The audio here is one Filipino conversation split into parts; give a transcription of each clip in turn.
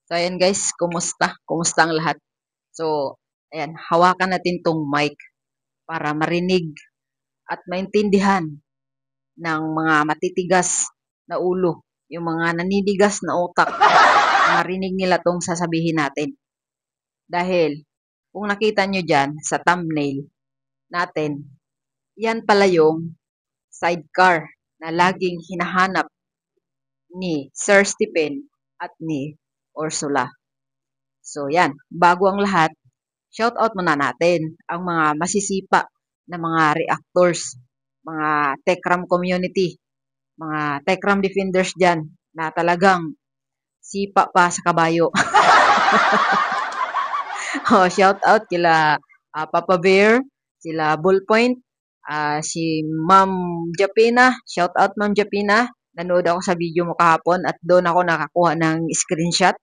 So, ayan guys, kumusta? Kumusta ang lahat? So, ayan, hawakan natin tong mic para marinig at maintindihan ng mga matitigas na ulo, yung mga naninigas na utak, na marinig nila tong sasabihin natin. Dahil, kung nakita nyo dyan sa thumbnail natin, yan pala yung sidecar na laging hinahanap ni Sir Stephen at ni Ursula. So, yan. Bago ang lahat, shoutout muna natin ang mga masisipa na mga reactors, mga Techram community, mga Techram defenders dyan na talagang sipa pa sa kabayo. Shoutout kila Papa Bear, sila Bullpoint, si Ma'am Japina. Shoutout Ma'am Japina. Nanood ako sa video mo kahapon at doon ako nakakuha ng screenshot.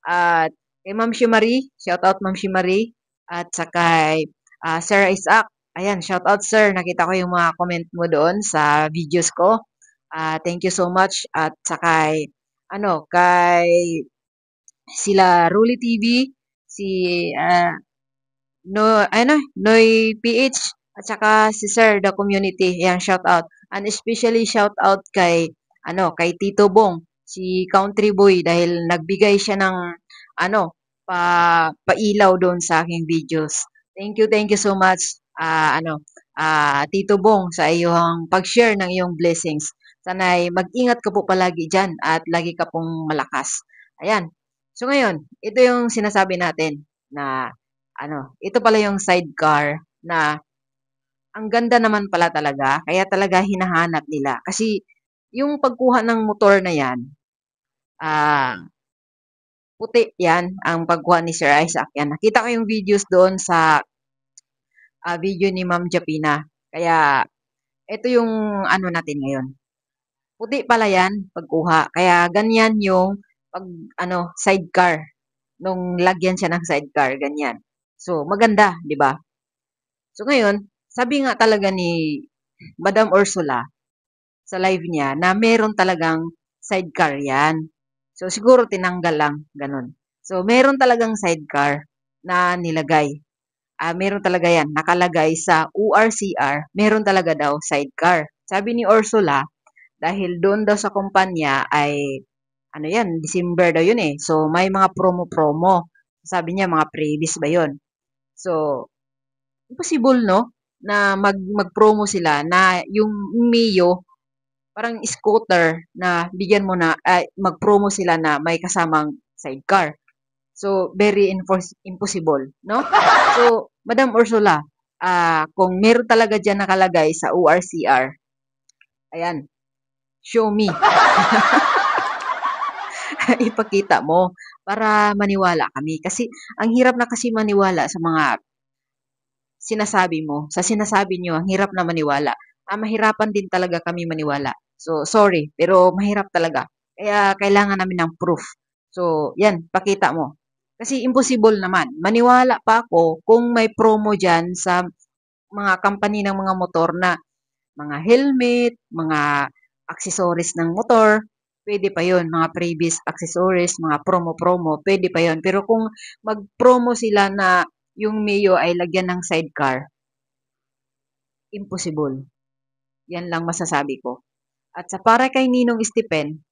At kay Ma'am Shimari, shoutout Ma'am Shimari. At sa kay Sir Isaac. Ayan, shoutout sir. Nakita ko yung mga comment mo doon sa videos ko. Thank you so much. At sa kay, kay sila Ruli TV, si Noy PH, at saka si Sir The Community. Ayan, shoutout. And especially shoutout kay, kay Tito Bong, si Country Boy, dahil nagbigay siya ng, pailaw doon sa aking videos. Thank you so much, Tito Bong, sa iyong pag-share ng iyong blessings. Sana'y mag-ingat ka po palagi dyan at lagi ka pong malakas. Ayan. So ngayon, ito yung sinasabi natin na ito pala yung sidecar na ang ganda naman pala talaga, kaya talaga hinahanap nila. Kasi yung pagkuha ng motor na yan, ah, puti yan ang pagkuha ni Sir Isaac. Yan, nakita ko yung videos doon sa video ni Ma'am Japina. Kaya ito yung natin ngayon. Puti pala yan pagkuha. Kaya ganyan yung pag sidecar. Nung lagyan siya ng sidecar, ganyan. So maganda, 'di ba? So ngayon, sabi nga talaga ni Madam Ursula sa live niya na meron talagang sidecar yan. So siguro tinanggal lang, ganun. So meron talagang sidecar na nilagay. Meron talaga yan, nakalagay sa ORCR, meron talaga daw sidecar. Sabi ni Ursula, dahil doon daw sa kumpanya ay, December daw yun eh. So may mga promo-promo. Sabi niya, mga previous ba yun? So, impossible, no? Na mag-promo sila na yung Mio, parang scooter na bigyan mo na, mag-promo sila na may kasamang sidecar. So, very impossible, no? So, Madam Ursula, kung meron talaga dyan nakalagay sa ORCR, ayan, show me. Ipakita mo para maniwala kami. Kasi, ang hirap na kasi maniwala sa mga sinasabi mo, sa sinasabi niyo, ang hirap na maniwala. Mahirapan din talaga kami maniwala. So, sorry, pero mahirap talaga. Kaya kailangan namin ng proof. So, yan, pakita mo. Kasi impossible naman. Maniwala pa ako kung may promo dyan sa mga company ng mga motor na mga helmet, mga accessories ng motor, pwede pa yon, mga previous accessories, mga promo-promo, pwede pa yon. Pero kung mag-promo sila na yung Mio ay lagyan ng sidecar, impossible. Yan lang masasabi ko. At sa para kay Ninong Stephen,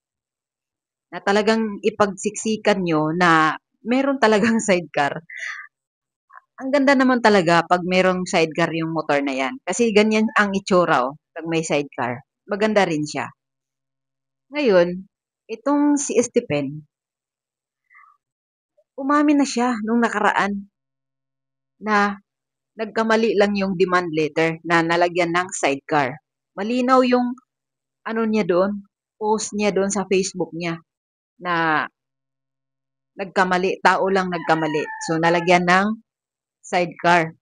na talagang ipagsiksikan nyo na meron talagang sidecar, ang ganda naman talaga pag merong sidecar yung motor na yan. Kasi ganyan ang itsura, pag may sidecar. Maganda rin siya. Ngayon, itong si Stephen, umamin na siya nung nakaraan na nagkamali lang yung demand letter na nalagyan ng sidecar. Malinaw yung niya doon, post niya doon sa Facebook niya na nagkamali, tao lang nagkamali. So nalagyan ng sidecar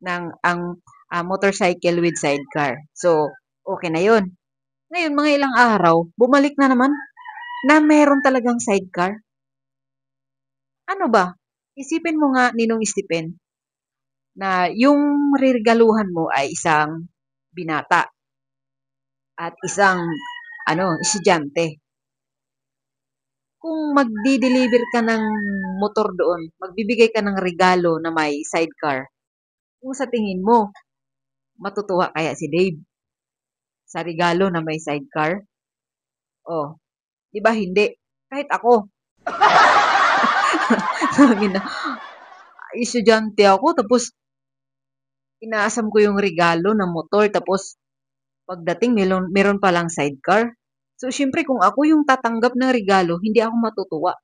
ng ang motorcycle with sidecar. So okay na 'yon. Ngayon mga ilang araw, bumalik na naman na meron talagang sidecar. Ano ba? Isipin mo nga Ninong Stephen na yung regaluhan mo ay isang binata at isang estudyante. kung magdi-deliver ka ng motor doon, magbibigay ka ng regalo na may sidecar, kung sa tingin mo, matutuwa kaya si Dave sa regalo na may sidecar? Oh, di ba hindi? Kahit ako, sabi na, estudyante ako, tapos inaasam ko yung regalo ng motor, tapos pagdating meron palang sidecar. So, syempre, kung ako yung tatanggap ng regalo, hindi ako matutuwa.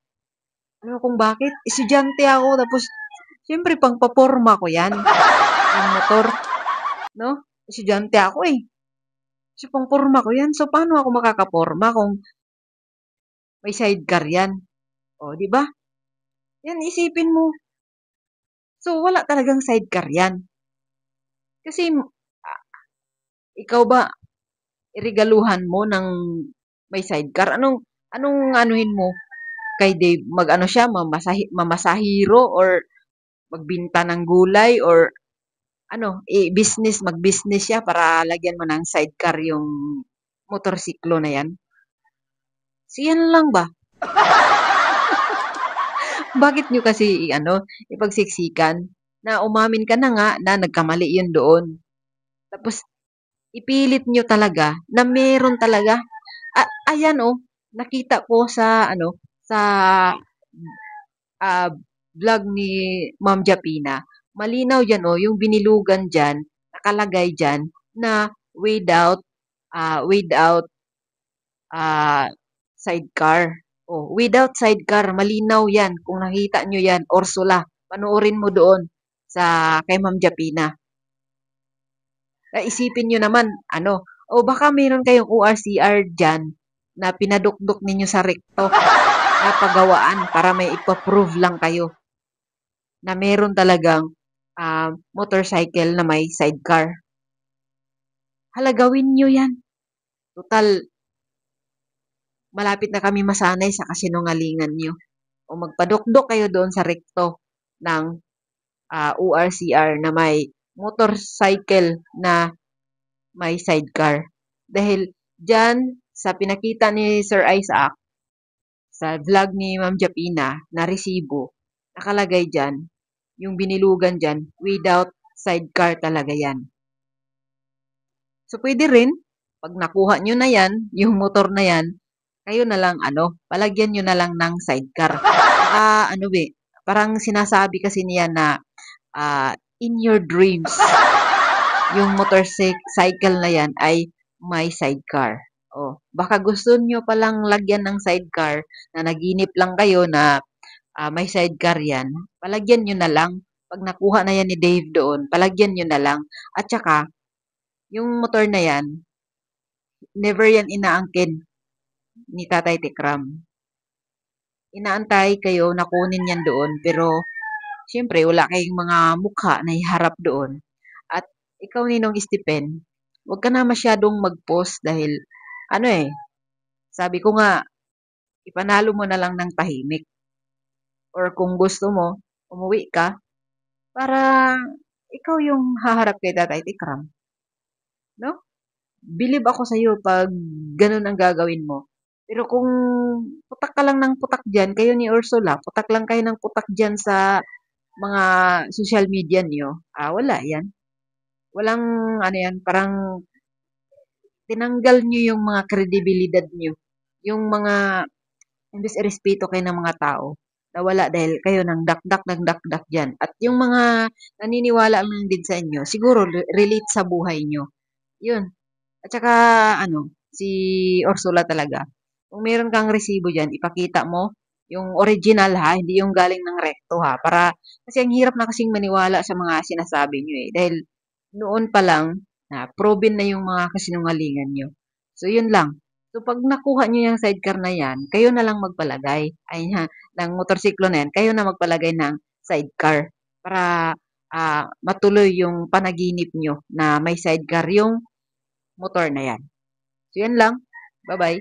Ano kung bakit? Estudyante ako, tapos, syempre, pangpaporma ko yan, yung motor, no? Estudyante ako eh. So, pangporma ko yan. So, paano ako makakaporma kung may sidecar yan? O, di ba? Yan, isipin mo. So, wala talagang sidecar yan. Kasi, ikaw ba, iregaluhan mo ng may sidecar? Anong anuhin mo kay Dave? Mag-ano siya, mamasahiro or magbinta ng gulay or ano, mag-business siya para lagyan mo ng sidecar yung motorsiklo na yan? Siyan lang ba? Bakit nyo kasi ipagsiksikan na umamin ka na nga na nagkamali yun doon. Tapos ipilit nyo talaga na meron talaga. Ayan oh, nakita ko sa ah, vlog ni Ma'am Japina. Malinaw dyan oh, yung binilugan dyan, nakalagay dyan na without sidecar. Oh, without sidecar, malinaw yan. Kung nakita nyo yan, Ursula, panoorin mo doon sa kay Ma'am Japina. Isipin nyo naman, o baka meron kayong ORCR dyan na pinadukdok ninyo sa rekto na pagawaan para may ipaprove lang kayo na meron talagang motorcycle na may sidecar. Halagawin nyo yan. Total, malapit na kami masanay sa kasinungalingan nyo. O magpadukdok kayo doon sa rekto ng ORCR na may motorcycle na may sidecar. Dahil dyan, sa pinakita ni Sir Isaac, sa vlog ni Ma'am Japina, na resibo, nakalagay dyan, yung binilugan dyan, without sidecar talaga yan. So, pwede rin, pag nakuha nyo na yan, yung motor na yan, kayo na lang, palagyan nyo na lang ng sidecar. Parang sinasabi kasi niya na, in your dreams, yung motorcycle na yan ay may sidecar. Oh, baka gusto nyo palang lagyan ng sidecar na naginip lang kayo na may sidecar yan. Palagyan nyo na lang. Pag nakuha na yan ni Dave doon, palagyan nyo na lang. At saka, yung motor na yan, never yan inaangkin ni Tatay Tikram. Inaantay kayo na kunin yan doon, pero siyempre wala kayong mga mukha na iharap doon. At ikaw, Ninong Stephen, huwag ka na masyadong mag-post dahil sabi ko nga, ipanalo mo na lang ng tahimik. Or kung gusto mo, umuwi ka para ikaw yung haharap kay Tatay Tikram. No? Believe ako sa iyo pag ganun ang gagawin mo. Pero kung putak ka lang ng putak dyan, kayo ni Ursula, putak lang kayo ng putak dyan sa mga social media niyo, wala yan. Walang, parang tinanggal niyo yung mga kredibilidad niyo. Yung mga, imbes irespeto kayo ng mga tao, nawala dahil kayo ng dakdak dyan. At yung mga naniniwala lang din sa inyo, siguro relate sa buhay niyo. Yun. At saka, si Ursula talaga. Kung meron kang resibo dyan, ipakita mo yung original ha, hindi yung galing ng recto ha. Kasi ang hirap na kasing maniwala sa mga sinasabi nyo eh. Dahil noon pa lang, proven na yung mga kasinungalingan nyo. So, yun lang. So, pag nakuha nyo yung sidecar na yan, kayo na lang magpalagay. Ng motorsiklo na yan, kayo na magpalagay ng sidecar. Para matuloy yung panaginip nyo na may sidecar yung motor na yan. So, yan lang. Bye-bye.